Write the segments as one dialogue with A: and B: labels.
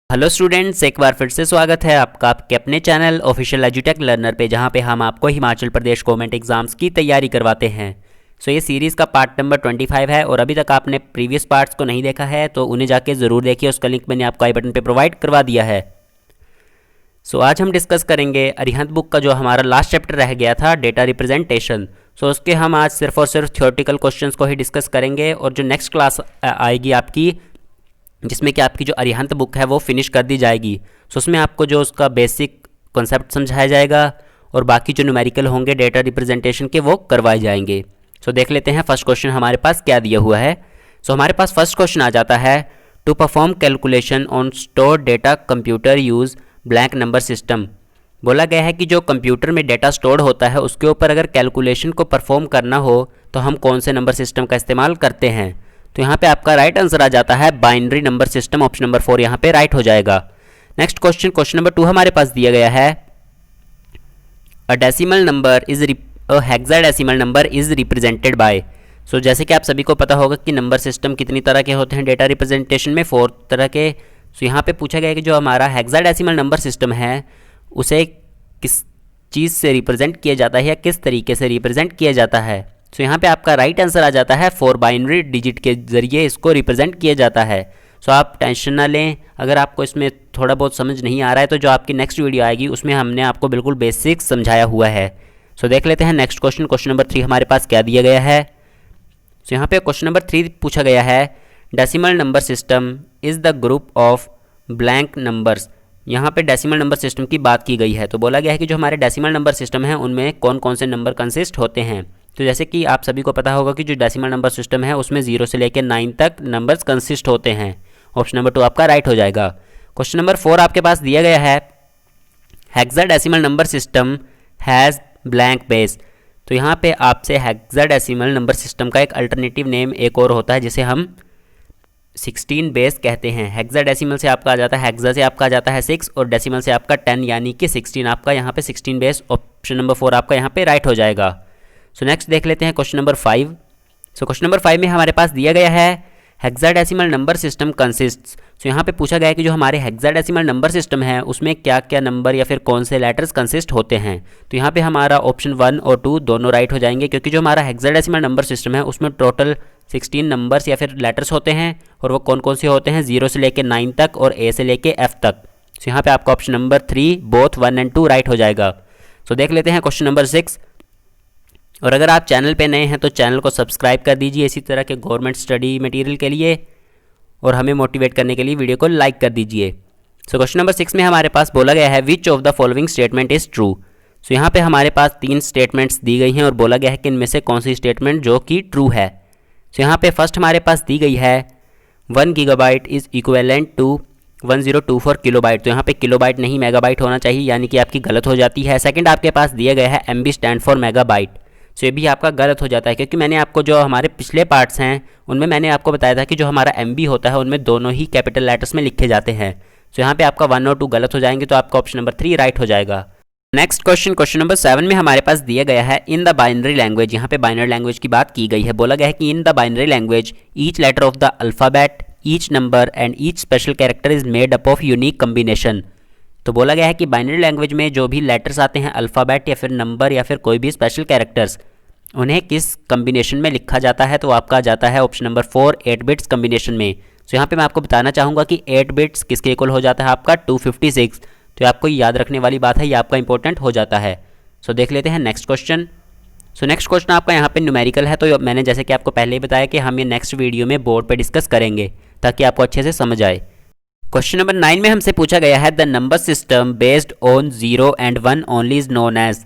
A: Hello students, एक बार फिर से स्वागत है आपका आपके अपने चैनल ऑफिशियल एजुटेक लर्नर पे, जहाँ पे हम आपको हिमाचल प्रदेश गवर्नमेंट एग्जाम्स की तैयारी करवाते हैं। ये सीरीज़ का पार्ट नंबर 25 है और अभी तक आपने प्रीवियस पार्ट्स को नहीं देखा है तो उन्हें जाके ज़रूर देखिए। उसका लिंक मैंने आपको आई बटन पे प्रोवाइड करवा दिया है। आज हम डिस्कस करेंगे अरिहंत बुक का जो हमारा लास्ट चैप्टर रह गया था, डेटा रिप्रेजेंटेशन। उसके हम आज सिर्फ और सिर्फ थ्योरेटिकल क्वेश्चंस को ही डिस्कस करेंगे और जो नेक्स्ट क्लास आएगी आपकी, जिसमें कि आपकी जो अरिहंत बुक है वो फिनिश कर दी जाएगी। उसमें आपको जो उसका बेसिक कॉन्सेप्ट समझाया जाएगा और बाकी जो न्यूमेरिकल होंगे डेटा रिप्रेजेंटेशन के वो करवाए जाएंगे। देख लेते हैं फर्स्ट क्वेश्चन हमारे पास क्या दिया हुआ है। हमारे पास फर्स्ट क्वेश्चन आ जाता है, to perform calculation on store data computer use blank number system. बोला गया है कि जो कंप्यूटर में डेटा स्टोर होता है उसके ऊपर अगर कैलकुलेशन को परफॉर्म करना हो तो हम कौन से नंबर सिस्टम का इस्तेमाल करते हैं। तो यहाँ पे आपका राइट आंसर आ जाता है binary number system. Option number 4 यहाँ पे राइट हो जाएगा। नेक्स्ट क्वेश्चन, क्वेश्चन नंबर 2 हमारे पास दिया गया है, a decimal number is hexadecimal number is represented by. जैसे कि आप सभी को पता होगा कि नंबर सिस्टम कितनी तरह के होते हैं डेटा रिप्रेजेंटेशन में, 4 तरह के। यहाँ पे पूछा गया है कि जो हमारा हेक्साडेसिमल नंबर सिस्टम है उसे किस चीज़ से रिप्रेजेंट किया जाता है या किस तरीके से रिप्रेजेंट किया जाता है। यहाँ पे आपका राइट आंसर आ जाता है 4 बाइनरी डिजिट के ज़रिए इसको रिप्रेजेंट किया जाता है। आप टेंशन ना लें, अगर आपको इसमें थोड़ा बहुत समझ नहीं आ रहा है तो जो आपकी नेक्स्ट वीडियो आएगी उसमें हमने आपको बिल्कुल बेसिक समझाया हुआ है। देख लेते हैं नेक्स्ट क्वेश्चन, क्वेश्चन नंबर 3 हमारे पास क्या दिया गया है। यहाँ पे क्वेश्चन नंबर 3 पूछा गया है, decimal number system is the group of blank numbers. यहाँ पे डेसिमल नंबर सिस्टम की बात की गई है। तो बोला गया है कि जो हमारे डेसिमल नंबर सिस्टम है उनमें कौन कौन से नंबर कंसिस्ट होते हैं। तो जैसे कि आप सभी को पता होगा कि जो डेसिमल नंबर सिस्टम है उसमें 0 से लेकर 9 तक नंबर्स कंसिस्ट होते हैं। ऑप्शन नंबर 2 आपका राइट हो जाएगा। क्वेश्चन नंबर 4 आपके पास दिया गया है, hexadecimal number system has blank base. तो यहाँ पे आपसे हेक्साडेसिमल नंबर सिस्टम का एक अल्टरनेटिव नेम एक और होता है जिसे हम 16 बेस कहते हैं। हेक्साडेसिमल से आपका आ जाता है, हेक्सा से आपका आ जाता है 6 और डेसिमल से आपका 10 यानी कि 16 आपका यहाँ पे 16 बेस। ऑप्शन नंबर 4 आपका यहाँ पे राइट हो जाएगा। नेक्स्ट देख लेते हैं क्वेश्चन नंबर 5। क्वेश्चन नंबर 5 में हमारे पास दिया गया है, हेक्साडेसिमल नंबर सिस्टम कंसिस्ट्स। यहाँ पे पूछा गया है कि जो हमारे हेक्साडेसिमल नंबर सिस्टम है उसमें क्या क्या नंबर या फिर कौन से लेटर्स कंसिस्ट होते हैं। तो यहाँ पे हमारा ऑप्शन 1 और 2 दोनों राइट हो जाएंगे, क्योंकि जो हमारा हेक्साडेसिमल नंबर सिस्टम है उसमें टोटल 16 नंबर्स या फिर लेटर्स होते हैं और वो कौन कौन से होते हैं, 0 से लेकर 9 तक और ए से लेकर एफ तक। यहाँ पे आपका ऑप्शन नंबर 3 बोथ 1 और 2 राइट हो जाएगा। देख लेते हैं क्वेश्चन नंबर 6। और अगर आप चैनल पे नए हैं तो चैनल को सब्सक्राइब कर दीजिए इसी तरह के गवर्नमेंट स्टडी मटेरियल के लिए, और हमें मोटिवेट करने के लिए वीडियो को लाइक कर दीजिए। क्वेश्चन नंबर 6 में हमारे पास बोला गया है, which of the following statement is true. यहाँ पे हमारे पास 3 स्टेटमेंट्स दी गई हैं और बोला गया है कि इनमें से कौन सी स्टेटमेंट जो कि ट्रू है। यहाँ पे फर्स्ट हमारे पास दी गई है, 1 gigabyte is equivalent to 1024 kilobyte. तो यहाँ पे किलोबाइट नहीं मेगाबाइट होना चाहिए, यानी कि आपकी गलत हो जाती है। सेकंड आपके पास दिया गया है, MB स्टैंड फॉर मेगाबाइट। ये भी आपका गलत हो जाता है, क्योंकि मैंने आपको जो हमारे पिछले पार्ट्स हैं उनमें मैंने आपको बताया था कि जो हमारा MB होता है उनमें दोनों ही कैपिटल लेटर्स में लिखे जाते हैं। यहाँ पे आपका 1 और 2 गलत हो जाएंगे, तो आपका ऑप्शन नंबर 3 राइट हो जाएगा। नेक्स्ट क्वेश्चन, क्वेश्चन नंबर 7 में हमारे पास दिया गया है, इन द बाइनरी लैंग्वेज। यहाँ पे बाइनरी लैंग्वेज की बात की गई है। बोला गया है कि in the binary language each letter of the alphabet, each number and each special character is made up of unique combination. तो बोला गया है कि बाइनरी लैंग्वेज में जो भी लेटर्स आते हैं, अल्फ़ाबेट या फिर नंबर या फिर कोई भी स्पेशल कैरेक्टर्स, उन्हें किस कम्बिनेशन में लिखा जाता है। तो आपका जाता है ऑप्शन नंबर 4 8 बिट्स कम्बिनेशन में। यहाँ पे मैं आपको बताना चाहूँगा कि 8 बिट्स किसके इक्वल हो जाता है, आपका 256। तो आपको याद रखने वाली बात है, ये आपका इंपॉर्टेंट हो जाता है। देख लेते हैं नेक्स्ट क्वेश्चन। नेक्स्ट क्वेश्चन आपका यहाँ पे न्यूमेरिकल है। तो मैंने जैसे कि आपको पहले ही बताया कि हम ये नेक्स्ट वीडियो में बोर्ड पे डिस्कस करेंगे ताकि आपको अच्छे से समझ आए। क्वेश्चन नंबर 9 में हमसे पूछा गया है, the number system based on 0 and 1 only is known as.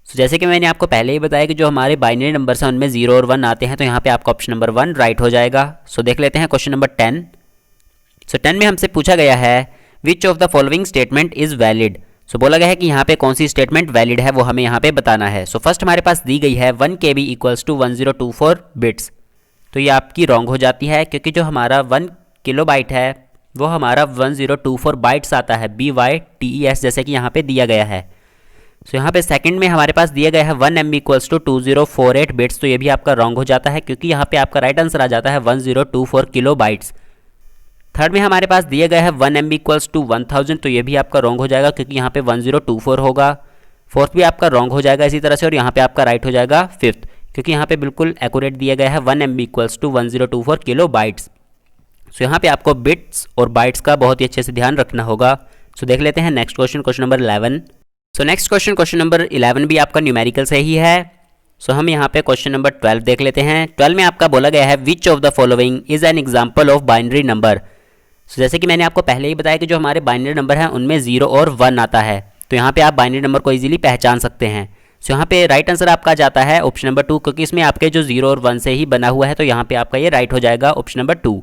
A: जैसे कि मैंने आपको पहले ही बताया कि जो हमारे बाइनरी नंबर्स हैं उनमें 0 और 1 आते हैं, तो यहाँ पे आपका ऑप्शन नंबर 1 राइट हो जाएगा। देख लेते हैं क्वेश्चन नंबर 10। 10 में हमसे पूछा गया है, which of the following statement is valid. बोला गया है कि यहाँ पे कौन सी स्टेटमेंट वैलिड है वो हमें यहाँ पे बताना है। फर्स्ट हमारे पास दी गई है 1 KB इक्वल्स टू 1024 बिट्स। तो ये आपकी रॉन्ग हो जाती है, क्योंकि जो हमारा 1 किलोबाइट है वो हमारा 1024 बाइट्स आता है, BYTES, जैसे कि यहाँ पे दिया गया है। यहाँ पे सेकंड में हमारे पास दिया गया है 1 MB इक्वल्स टू 2048 बिट्स। तो ये भी आपका रॉन्ग हो जाता है, क्योंकि यहाँ पे आपका राइट आंसर आ जाता है 1024 किलोबाइट्स। थर्ड में हमारे पास दिए गए हैं 1 MB इक्वल्स टू 1000, तो ये भी आपका रॉन्ग हो जाएगा क्योंकि यहाँ पे 1024 होगा। फोर्थ भी आपका रॉन्ग हो जाएगा इसी तरह से, और यहाँ पे आपका राइट हो जाएगा फिफ्थ, क्योंकि यहाँ पे बिल्कुल एक्यूरेट दिया गया है 1 MB equals to 1024 kilo bytes. So यहाँ पे आपको बिट्स और बाइट्स का बहुत ही अच्छे से ध्यान रखना होगा। सो देख लेते हैं नेक्स्ट क्वेश्चन, क्वेश्चन नंबर 11। सो नेक्स्ट क्वेश्चन, क्वेश्चन नंबर 11 भी आपका न्यूमेरिकल से ही है। सो हम यहाँ पे क्वेश्चन नंबर 12 देख लेते हैं। 12 में आपका बोला गया है which of the following is an example of binary number. So जैसे कि मैंने आपको पहले ही बताया कि जो हमारे बाइनरी नंबर हैं उनमें 0 और 1 आता है, तो यहाँ पे आप बाइनरी नंबर को इजीली पहचान सकते हैं। सो यहाँ पे राइट आंसर आपका जाता है ऑप्शन नंबर 2, क्योंकि इसमें आपके जो 0 और 1 से ही बना हुआ है, तो यहाँ पे आपका ये राइट हो जाएगा ऑप्शन नंबर 2।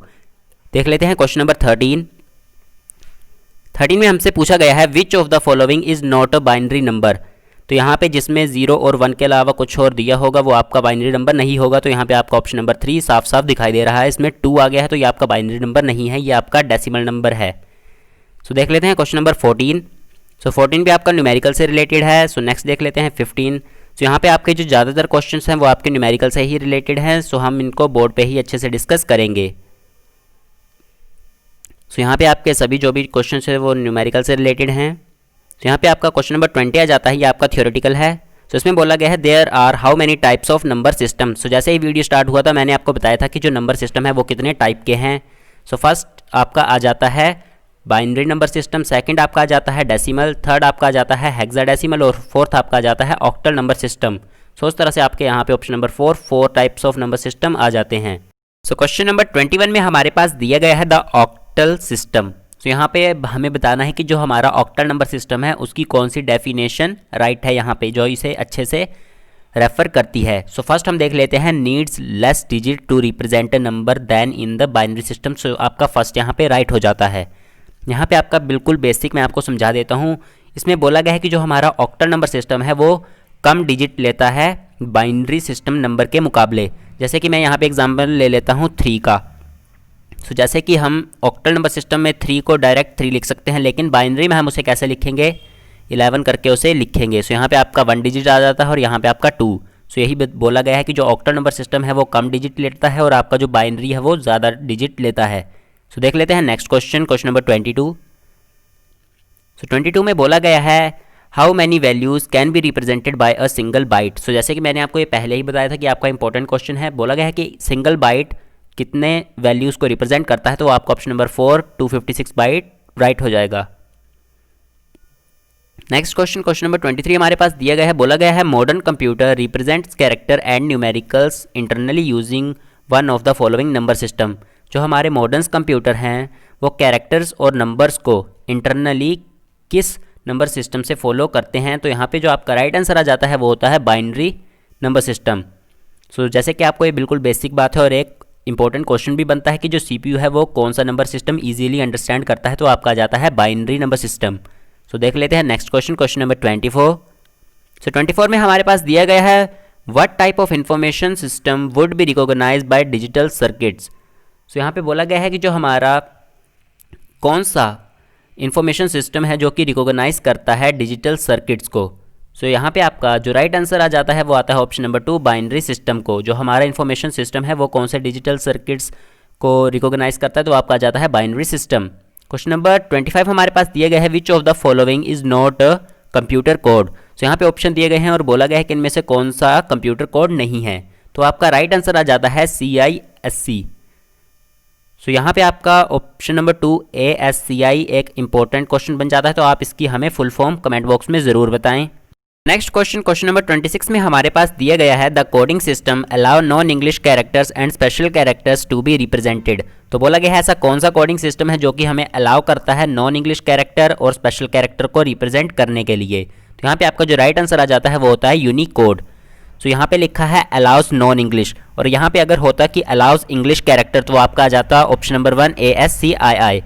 A: देख लेते हैं क्वेश्चन नंबर 13। 13 में हमसे पूछा गया है which of the following is not a binary number. तो यहाँ पे जिसमें 0 और 1 के अलावा कुछ और दिया होगा वो आपका बाइनरी नंबर नहीं होगा, तो यहाँ पे आपका ऑप्शन नंबर 3 साफ साफ दिखाई दे रहा है। इसमें 2 आ गया है तो ये आपका बाइनरी नंबर नहीं है, ये आपका डेसिमल नंबर है। सो देख लेते हैं क्वेश्चन नंबर 14। सो 14 भी आपका न्यूमेरिकल से रिलेटेड है। सो नेक्स्ट देख लेते हैं 15। सो यहाँ पे आपके जो ज़्यादातर क्वेश्चन हैं वो आपके न्यूमेरिकल से ही रिलेटेड हैं, सो हम इनको बोर्ड पे ही अच्छे से डिस्कस करेंगे। सो यहाँ पे आपके सभी जो भी क्वेश्चन है वो न्यूमेरिकल से रिलेटेड हैं। तो यहाँ पे आपका क्वेश्चन नंबर 20 आ जाता है, ये आपका थियोरेटिकल है। सो इसमें बोला गया है there are how many types of number system. So जैसे ही वीडियो स्टार्ट हुआ था मैंने आपको बताया था कि जो नंबर सिस्टम है वो कितने टाइप के हैं। सो फर्स्ट आपका आ जाता है बाइनरी नंबर सिस्टम, सेकंड आपका आ जाता है डेसिमल, थर्ड आपका आ जाता है हेक्साडेसिमल और फोर्थ आपका आ जाता है ऑक्टल नंबर सिस्टम। सो इस तरह से आपके यहाँ पे option number 4 types of number system आ जाते हैं। सो क्वेश्चन नंबर 21 में हमारे पास दिया गया है द ऑक्टल सिस्टम। तो यहाँ पे हमें बताना है कि जो हमारा ऑक्टल नंबर सिस्टम है उसकी कौन सी डेफिनेशन राइट है यहाँ पे जो इसे अच्छे से रेफर करती है। सो फर्स्ट हम देख लेते हैं needs less digit to represent a number than in the binary system. So आपका फर्स्ट यहाँ पे राइट हो जाता है। यहाँ पे आपका बिल्कुल बेसिक मैं आपको समझा देता हूँ। इसमें बोला गया है कि जो हमारा ऑक्टल नंबर सिस्टम है वो कम डिजिट लेता है बाइनरी सिस्टम नंबर के मुकाबले। जैसे कि मैं यहाँ पे एग्जांपल ले लेता हूँ 3 का। सो जैसे कि हम ऑक्टल नंबर सिस्टम में 3 को डायरेक्ट 3 लिख सकते हैं, लेकिन बाइनरी में हम उसे कैसे लिखेंगे 11 करके उसे लिखेंगे। सो यहाँ पे आपका 1 डिजिट आ जाता है और यहाँ पे आपका 2। सो यही बोला गया है कि जो ऑक्टल नंबर सिस्टम है वो कम डिजिट लेता है और आपका जो बाइनरी है वो ज़्यादा डिजिट लेता है। सो देख लेते हैं next question, question number 22। So 22 में बोला गया है how many values can be represented by a single byte. So जैसे कि मैंने आपको ये पहले ही बताया था कि आपका इंपॉर्टेंट क्वेश्चन है। बोला गया है कि सिंगल बाइट कितने वैल्यूज़ को रिप्रेजेंट करता है, तो आपका ऑप्शन नंबर 4 256 बाइट राइट हो जाएगा। नेक्स्ट क्वेश्चन, क्वेश्चन नंबर 23 हमारे पास दिया गया है। बोला गया है modern computer represents character and numericals internally using one of the following number system. जो हमारे मॉडर्न कंप्यूटर हैं वो कैरेक्टर्स और नंबर्स को इंटरनली किस नंबर सिस्टम से फॉलो करते हैं, तो यहाँ पे जो आपका राइट आंसर आ जाता है वो होता है बाइनरी नंबर सिस्टम। सो जैसे कि आपको ये बिल्कुल बेसिक बात है और एक इंपॉर्टेंट क्वेश्चन भी बनता है कि जो CPU है वो कौन सा नंबर सिस्टम इजीली अंडरस्टैंड करता है, तो आपका आ जाता है बाइनरी नंबर सिस्टम। सो देख लेते हैं next question, question number 24। So 24 में हमारे पास दिया गया है what type of information system would be recognised by digital circuits. So यहाँ पे बोला गया है कि जो हमारा कौन सा इंफॉर्मेशन सिस्टम है जो कि रिकॉग्नाइज करता है डिजिटल सर्किट्स को। सो यहाँ पे आपका जो राइट आंसर आ जाता है वो आता है ऑप्शन नंबर 2 बाइनरी सिस्टम को। जो हमारा इंफॉर्मेशन सिस्टम है वो कौन से डिजिटल सर्किट्स को रिकॉग्नाइज करता है, तो आपका आ जाता है बाइनरी सिस्टम। क्वेश्चन नंबर 25 हमारे पास दिया गया है which of the following is not a computer code. So यहाँ पे ऑप्शन दिए गए हैं और बोला गया है कि इनमें से कौन सा कंप्यूटर कोड नहीं है, तो आपका राइट आंसर आ जाता है CISC। सो यहाँ पे आपका ऑप्शन नंबर 2 ASCI एक इंपॉर्टेंट क्वेश्चन बन जाता है, तो आप इसकी हमें फुल फॉर्म कमेंट बॉक्स में ज़रूर बताएं। नेक्स्ट क्वेश्चन, क्वेश्चन नंबर 26 में हमारे पास दिया गया है the coding system allow non English characters and special characters to be represented. तो बोला गया है ऐसा कौन सा कोडिंग सिस्टम है जो कि हमें अलाउ करता है नॉन इंग्लिश कैरेक्टर और स्पेशल कैरेक्टर को रिप्रेजेंट करने के लिए। तो यहाँ पे आपका जो राइट आंसर आ जाता है वो होता है यूनिक कोड। सो यहाँ पे लिखा है अलाउस नॉन इंग्लिश, और यहाँ पे अगर होता कि अलाउस इंग्लिश कैरेक्टर तो आपका आ जाता option number 1 ASCII।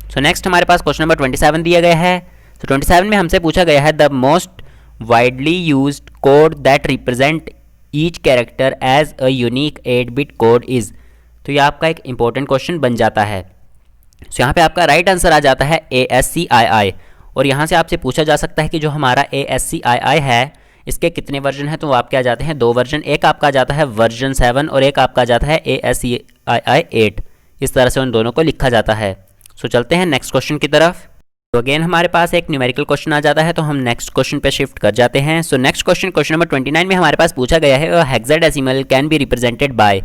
A: So next हमारे पास क्वेश्चन नंबर 27 दिया गया है। तो 27 में हमसे पूछा गया है the most widely used code that represent each character as a unique 8-bit code is। तो ये आपका एक इंपॉर्टेंट क्वेश्चन बन जाता है। सो यहाँ पे आपका राइट आंसर आ जाता है ASCII, और यहाँ से आपसे पूछा जा सकता है कि जो हमारा ASCII है इसके कितने वर्जन हैं, तो वो आपके आ जाते हैं 2 वर्जन। एक आपका आ जाता है वर्जन 7 और एक आपका आ जाता है ASCII 8। इस तरह से उन दोनों को लिखा जाता है। सो चलते हैं नेक्स्ट क्वेश्चन की तरफ। तो अगेन हमारे पास एक न्यूमेरिकल क्वेश्चन आ जाता है, तो हम नेक्स्ट क्वेश्चन पे शिफ्ट कर जाते हैं। So next question, question number 29 में हमारे पास पूछा गया है hexadecimal can be represented by.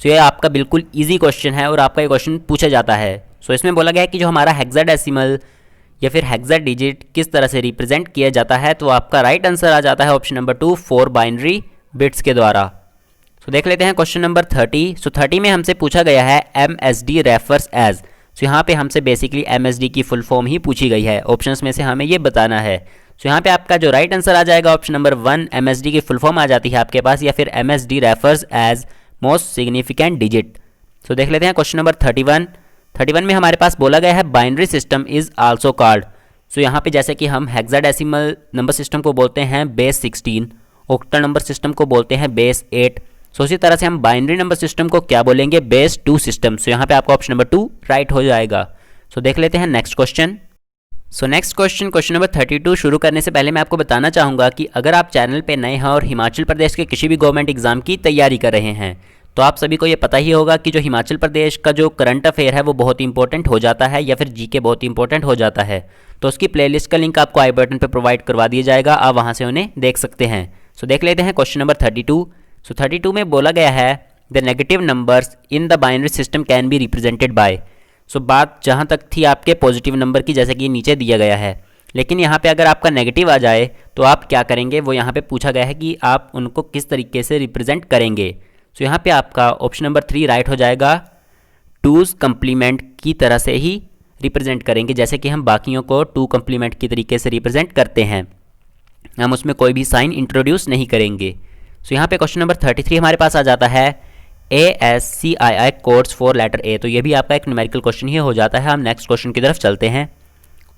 A: So ये आपका बिल्कुल इजी क्वेश्चन है और आपका ये क्वेश्चन पूछा जाता है। सो इसमें बोला गया है कि जो हमारा हेक्साडेसिमल या फिर हेक्सा डिजिट किस तरह से रिप्रेजेंट किया जाता है, तो आपका राइट आंसर आ जाता है ऑप्शन नंबर 2, 4 बाइनरी बिट्स के द्वारा। सो देख लेते हैं क्वेश्चन नंबर 30। सो 30 में हमसे पूछा गया है MSD रेफर्स एज। सो यहाँ पे हमसे बेसिकली MSD की फुल फॉर्म ही पूछी गई है, ऑप्शंस में से हमें ये बताना है। सो यहाँ पे आपका जो राइट आंसर आ जाएगा ऑप्शन नंबर 1, MSD की फुल फॉर्म आ जाती है आपके पास, या फिर MSD refers as most significant digit. So देख लेते हैं क्वेश्चन नंबर 31। 31 में हमारे पास बोला गया है binary system is also called. So यहाँ पे जैसे कि हम हेक्साडेसिमल नंबर सिस्टम को बोलते हैं बेस 16, ऑक्टल नंबर सिस्टम को बोलते हैं बेस 8। सो इसी तरह से हम बाइनरी नंबर सिस्टम को क्या बोलेंगे, बेस 2 सिस्टम। सो यहाँ पे आपका ऑप्शन नंबर 2 राइट हो जाएगा। सो देख लेते हैं नेक्स्ट क्वेश्चन। सो नेक्स्ट क्वेश्चन, क्वेश्चन नंबर 32 शुरू करने से पहले मैं आपको बताना चाहूँगा कि अगर आप चैनल पे नए हैं और हिमाचल प्रदेश के किसी भी गवर्नमेंट एग्जाम की तैयारी कर रहे हैं, तो आप सभी को ये पता ही होगा कि जो हिमाचल प्रदेश का जो करंट अफेयर है वो बहुत इंपॉर्टेंट हो जाता है, या फिर जीके बहुत इंपॉर्टेंट हो जाता है। तो उसकी प्लेलिस्ट का लिंक आपको आई बटन पर प्रोवाइड करवा दिया जाएगा, आप वहाँ से उन्हें देख सकते हैं। सो देख लेते हैं क्वेश्चन नंबर 32। सो 32 में बोला गया है the negative numbers in the binary system can be represented by. So बात जहाँ तक थी आपके पॉजिटिव नंबर की, जैसे कि नीचे दिया गया है, लेकिन यहाँ पे अगर आपका नेगेटिव आ जाए तो आप क्या करेंगे, वो यहाँ पे पूछा गया है कि आप उनको किस तरीके से रिप्रेजेंट करेंगे। सो यहाँ पे आपका ऑप्शन नंबर 3 राइट हो जाएगा, टूज कम्प्लीमेंट की तरह से ही रिप्रेजेंट करेंगे, जैसे कि हम बाकियों को टू कम्प्लीमेंट की तरीके से रिप्रेजेंट करते हैं, हम उसमें कोई भी साइन इंट्रोड्यूस नहीं करेंगे। सो यहाँ पे क्वेश्चन नंबर 33 हमारे पास आ जाता है ASCII codes for letter A। तो ये भी आपका एक न्यूमेरिकल क्वेश्चन ही हो जाता है। हम नेक्स्ट क्वेश्चन की तरफ चलते हैं।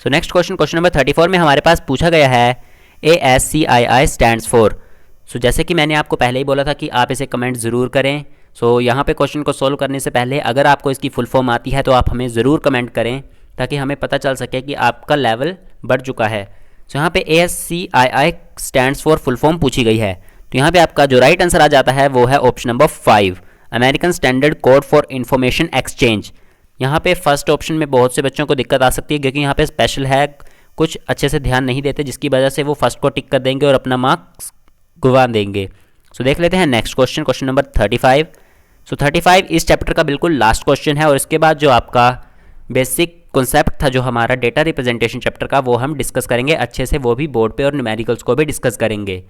A: So next question, question number 34 में हमारे पास पूछा गया है ASCII स्टैंड्स फॉर। सो जैसे कि मैंने आपको पहले ही बोला था कि आप इसे कमेंट ज़रूर करें। सो यहाँ पे क्वेश्चन को सोल्व करने से पहले अगर आपको इसकी फुल फॉर्म आती है तो आप हमें ज़रूर कमेंट करें, ताकि हमें पता चल सके कि आपका लेवल बढ़ चुका है। सो यहाँ पे ASCII stands for full form पूछी गई है, तो यहाँ पे आपका जो राइट आंसर आ जाता है वो है option number 5, American standard code for information exchange. यहाँ पे फर्स्ट ऑप्शन में बहुत से बच्चों को दिक्कत आ सकती है, क्योंकि यहाँ पे स्पेशल है, कुछ अच्छे से ध्यान नहीं देते, जिसकी वजह से वो फर्स्ट को टिक कर देंगे और अपना मार्क्स गुवा देंगे। सो देख लेते हैं नेक्स्ट क्वेश्चन, क्वेश्चन नंबर 35। सो 35 इस चैप्टर का बिल्कुल लास्ट क्वेश्चन है, और इसके बाद जो आपका बेसिक कॉन्सेप्ट था जो हमारा डेटा रिप्रेजेंटेशन चैप्टर का, वो हम डिस्कस करेंगे अच्छे से, वो भी बोर्ड पे, और न्यूमेरिकल्स को भी डिस्कस करेंगे।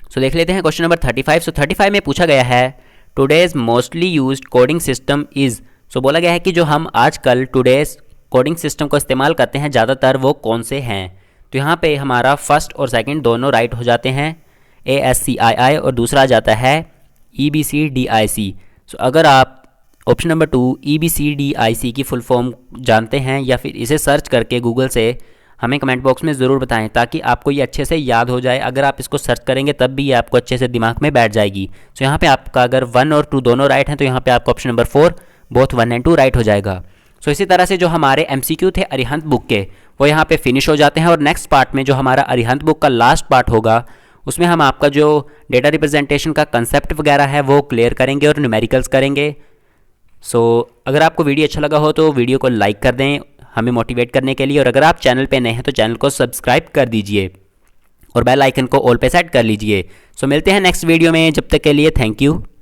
A: सो देख लेते हैं क्वेश्चन नंबर 35। सो 35 में पूछा गया है today's mostly used coding system is. So बोला गया है कि जो हम आजकल टुडेज कोडिंग सिस्टम को इस्तेमाल करते हैं ज़्यादातर, वो कौन से हैं। तो यहाँ पे हमारा फर्स्ट और सेकंड दोनों राइट हो जाते हैं, ASCII, और दूसरा आ जाता है EBCDIC। सो अगर आप ऑप्शन नंबर 2 EBCDIC की फुल फॉर्म जानते हैं, या फिर इसे सर्च करके गूगल से हमें कमेंट बॉक्स में ज़रूर बताएं, ताकि आपको ये अच्छे से याद हो जाए। अगर आप इसको सर्च करेंगे तब भी ये आपको अच्छे से दिमाग में बैठ जाएगी। सो यहाँ पे आपका अगर 1 और 2 दोनों राइट हैं, तो यहाँ पे आपका option number 4 both 1 and 2 right हो जाएगा। सो इसी तरह से जो हमारे MCQ थे अरिहंत बुक के, वो यहाँ पे फिनिश हो जाते हैं, और नेक्स्ट पार्ट में जो हमारा अरिहंत बुक का लास्ट पार्ट होगा, उसमें हम आपका जो डेटा रिप्रेजेंटेशन का कंसेप्ट वगैरह है वो क्लियर करेंगे और न्यूमेरिकल्स करेंगे। सो अगर आपको वीडियो अच्छा लगा हो तो वीडियो को लाइक कर दें हमें मोटिवेट करने के लिए, और अगर आप चैनल पे नए हैं तो चैनल को सब्सक्राइब कर दीजिए और बेल आइकन को ऑल पे सेट कर लीजिए। सो मिलते हैं नेक्स्ट वीडियो में, जब तक के लिए थैंक यू।